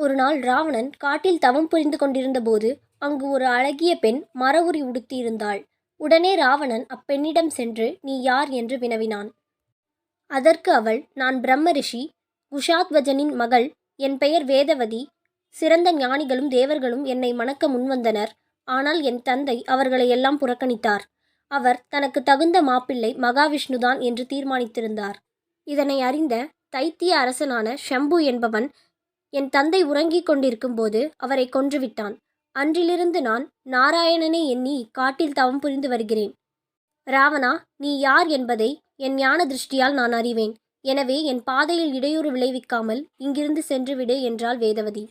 ஒரு நாள் ராவணன் காட்டில் தவம் புரிந்து கொண்டிருந்த போது அங்கு ஒரு அழகிய பெண் மரவுரி உடுத்தியிருந்தாள். உடனே ராவணன் அப்பெண்ணிடம் சென்று, நீ யார் என்று வினவினான். அதற்கு அவள், நான் பிரம்ம ரிஷி குஷாத்வஜனின் மகள். என் பெயர் வேதவதி. சிறந்த ஞானிகளும் தேவர்களும் என்னை மணக்க முன்வந்தனர். ஆனால் என் தந்தை அவர்களை எல்லாம் புறக்கணித்தார். அவர் தனக்கு தகுந்த மாப்பிள்ளை மகாவிஷ்ணுதான் என்று தீர்மானித்திருந்தார். இதனை அறிந்த தைத்திய அரசனான ஷம்பு என்பவன் என் தந்தை உறங்கிக் கொண்டிருக்கும் போது அவரை கொன்றுவிட்டான். அன்றிலிருந்து நான் நாராயணனை எண்ணி இக்காட்டில் தவம் புரிந்து வருகிறேன். ராவணா, நீ யார் என்பதை என் ஞான திருஷ்டியால் நான் அறிவேன். எனவே என் பாதையில் இடையூறு விளைவிக்காமல் இங்கிருந்து சென்றுவிடு என்றாள் வேதவதி.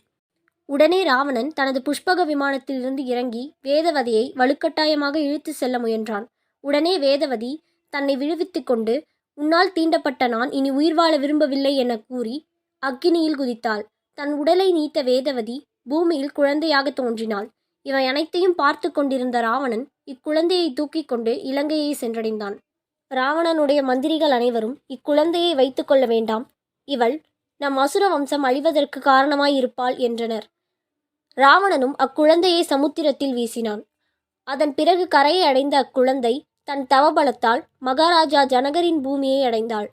உடனே ராவணன் தனது புஷ்பக விமானத்திலிருந்து இறங்கி வேதவதியை வலுக்கட்டாயமாக இழுத்து செல்ல முயன்றான். உடனே வேதவதி தன்னை விடுவித்து கொண்டு, உன்னால் தீண்டப்பட்ட நான் இனி உயிர் வாழ விரும்பவில்லை என கூறி அக்கினியில் குதித்தாள். தன் உடலை நீத்த வேதவதி பூமியில் குழந்தையாக தோன்றினாள். இவை அனைத்தையும் பார்த்து கொண்டிருந்த ராவணன் இக்குழந்தையை தூக்கிக் கொண்டு இலங்கையை சென்றடைந்தான். ராவணனுடைய மந்திரிகள் அனைவரும் இக்குழந்தையை வைத்துக் கொள்ள வேண்டாம், இவள் நம் அசுர வம்சம் அழிவதற்கு காரணமாயிருப்பாள் என்றனர். ராவணனும் அக்குழந்தையை சமுத்திரத்தில் வீசினான். அதன் பிறகு கரையை அடைந்த அக்குழந்தை தன் தவபலத்தால் மகாராஜா ஜனகரின் பூமியை அடைந்தாள்.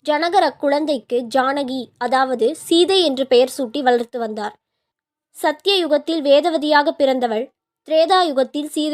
ஜனகர் அக்குழந்தைக்கு ஜானகி, அதாவது சீதை என்று பெயர் சூட்டி வளர்த்து வந்தார். சத்திய யுகத்தில் வேதவதியாக பிறந்தவள் திரேதா யுகத்தில் சீதை